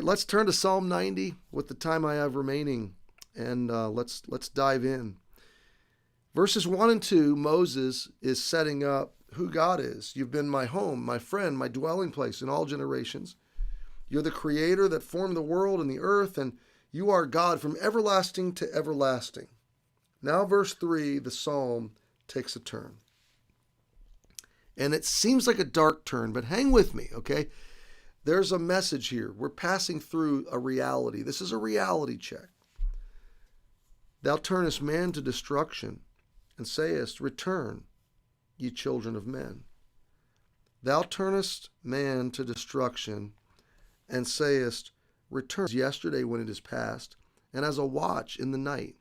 Let's turn to Psalm 90 with the time I have remaining, and let's dive in. Verses 1 and 2, Moses is setting up who God is. You've been my home, my friend, my dwelling place in all generations. You're the creator that formed the world and the earth, and you are God from everlasting to everlasting. Now, verse 3, the psalm takes a turn. And it seems like a dark turn, but hang with me, okay? There's a message here. We're passing through a reality. This is a reality check. Thou turnest man to destruction, and sayest, Return, ye children of men. Thou turnest man to destruction, and sayest, Return, as yesterday when it is past, and as a watch in the night.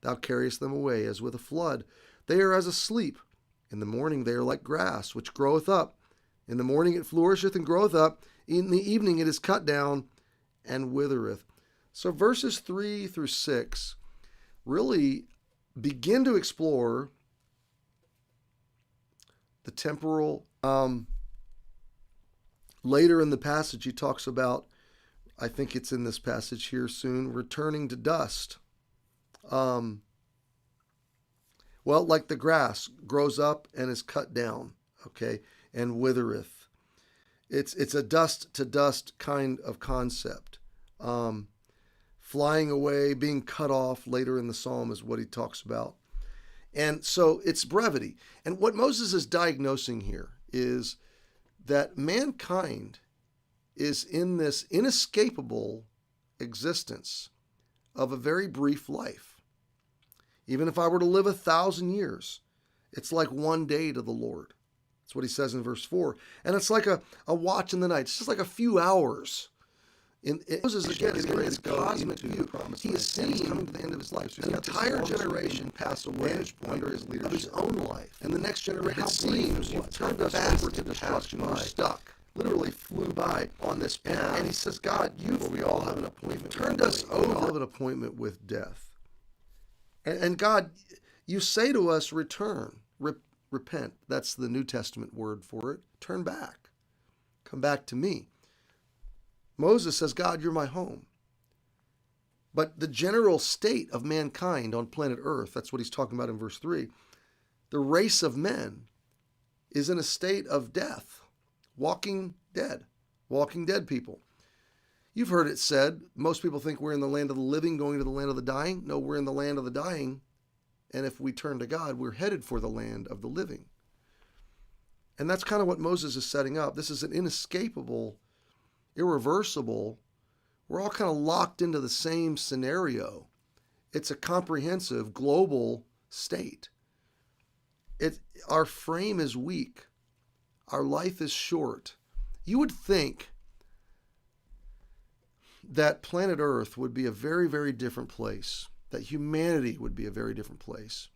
Thou carriest them away as with a flood. They are as asleep. In the morning they are like grass, which groweth up. In the morning it flourisheth and groweth up. In the evening it is cut down and withereth. So verses 3 through 6 really begin to explore the temporal. Later in the passage he talks about, I think it's in this passage here soon, returning to dust. Well, like the grass grows up and is cut down, okay, and withereth. It's a dust to dust kind of concept. Flying away, being cut off later in the psalm is what he talks about. And so it's brevity. And what Moses is diagnosing here is that mankind is in this inescapable existence of a very brief life. Even if I were to live 1,000 years, it's like one day to the Lord. That's what he says in verse 4. And it's like a watch in the night. It's just like a few hours. Moses, again, is getting this cosmic view. He is seeing coming to the end of his life. So an entire generation pass away under his leadership of his own life. And the next generation, it seems, turned us over to destruction. We're stuck. Literally flew by on this path. And he says, God, we all have an appointment. Turned us over to an appointment with death. And God, you say to us, return, repent. That's the New Testament word for it. Turn back. Come back to me. Moses says, God, you're my home. But the general state of mankind on planet Earth, that's what he's talking about in verse 3, the race of men is in a state of death, walking dead people. You've heard it said, most people think we're in the land of the living, going to the land of the dying. No, we're in the land of the dying. And if we turn to God, we're headed for the land of the living. And that's kind of what Moses is setting up. This is an inescapable, irreversible, we're all kind of locked into the same scenario. It's a comprehensive global state. Our frame is weak. Our life is short. You would think that planet Earth would be a very, very different place, that humanity would be a very different place,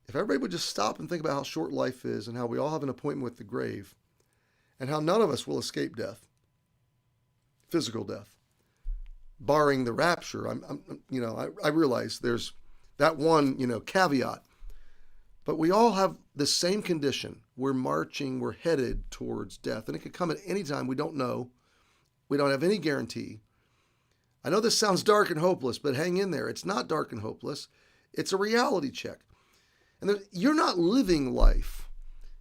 if everybody would just stop and think about how short life is and how we all have an appointment with the grave and how none of us will escape death, physical death, barring the rapture. I realize there's that one, caveat, but we all have the same condition. We're marching, we're headed towards death, and it could come at any time. We don't know. We don't have any guarantee. I know this sounds dark and hopeless, but hang in there. It's not dark and hopeless. It's a reality check. And you're not living life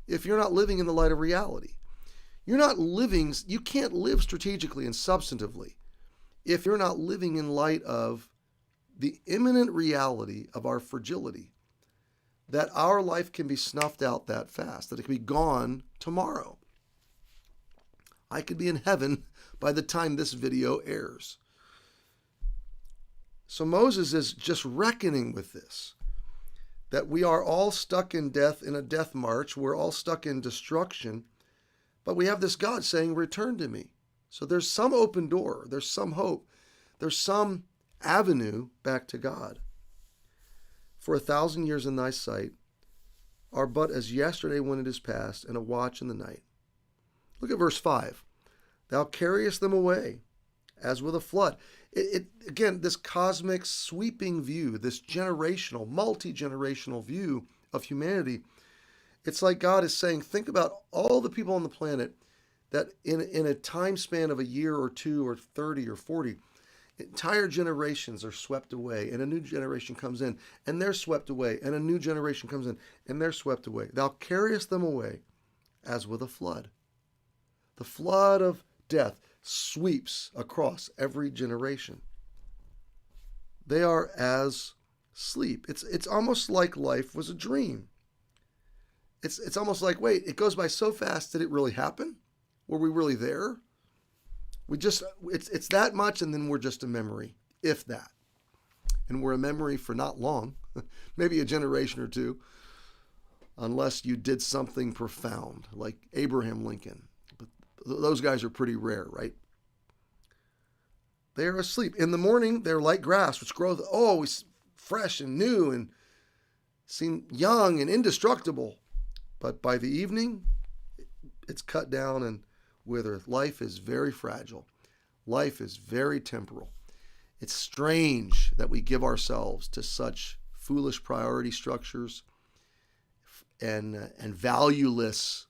if you're not living in the light of reality. You can't live strategically and substantively if you're not living in light of the imminent reality of our fragility, that our life can be snuffed out that fast, that it can be gone tomorrow. I could be in heaven by the time this video airs. So Moses is just reckoning with this, that we are all stuck in death, in a death march. We're all stuck in destruction. But we have this God saying, return to me. So there's some open door. There's some hope. There's some avenue back to God. For 1,000 years in thy sight are but as yesterday when it is past, and a watch in the night. Look at verse 5. Thou carriest them away as with a flood. Again, this cosmic sweeping view, this generational, multi-generational view of humanity. It's like God is saying, think about all the people on the planet that in a time span of a year or two or 30 or 40, entire generations are swept away, and a new generation comes in, and they're swept away, and a new generation comes in, and they're swept away. Thou carriest them away as with a flood. The flood of death sweeps across every generation. They are as sleep. It's almost like life was a dream. It's almost like, wait, it goes by so fast. Did it really happen? Were we really there? It's that much, and then we're just a memory, if that. And we're a memory for not long, maybe a generation or two, unless you did something profound, like Abraham Lincoln. But those guys are pretty rare, right? They are asleep. In the morning, they're like grass, which groweth always fresh and new and seem young and indestructible. But by the evening, it's cut down and withereth. Life is very fragile. Life is very temporal. It's strange that we give ourselves to such foolish priority structures and valueless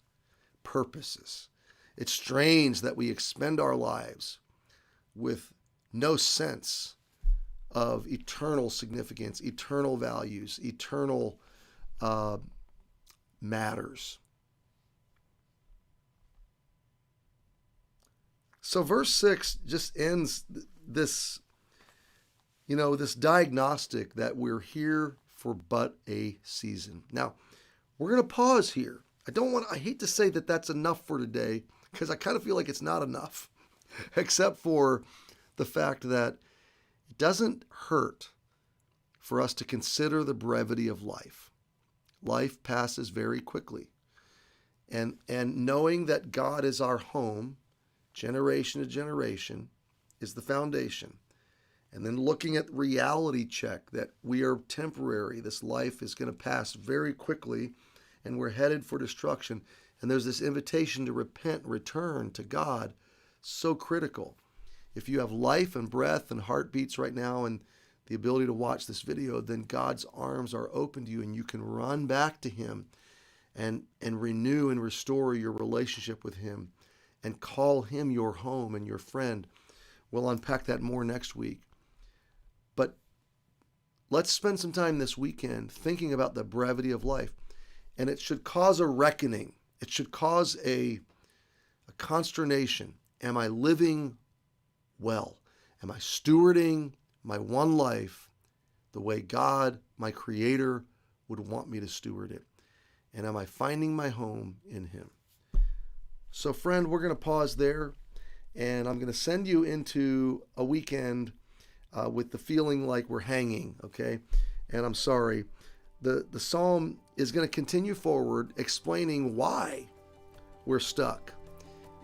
purposes. It's strange that we expend our lives with no sense of eternal significance, eternal values, eternal matters. So verse 6 just ends this, this diagnostic that we're here for but a season. Now, we're going to pause here. I hate to say that that's enough for today, because I kind of feel like it's not enough, except for the fact that it doesn't hurt for us to consider the brevity of life. Life passes very quickly. And knowing that God is our home, generation to generation, is the foundation. And then looking at reality check that we are temporary. This life is going to pass very quickly, and we're headed for destruction. And there's this invitation to repent, return to God, so critical. If you have life and breath and heartbeats right now and the ability to watch this video, then God's arms are open to you, and you can run back to Him and renew and restore your relationship with Him and call Him your home and your friend. We'll unpack that more next week. But let's spend some time this weekend thinking about the brevity of life. And it should cause a reckoning. It should cause a consternation. Am I living well? Am I stewarding my one life the way God, my Creator, would want me to steward it? And am I finding my home in Him? So, friend, we're going to pause there, and I'm going to send you into a weekend with the feeling like we're hanging, okay? And I'm sorry. The psalm is going to continue forward explaining why we're stuck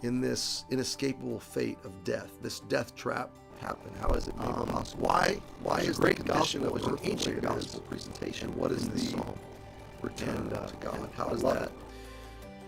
in this inescapable fate of death. This death trap happened. How is it made possible? Why is the condition that was an ancient gospel presentation? What is the psalm? Return to God. How does that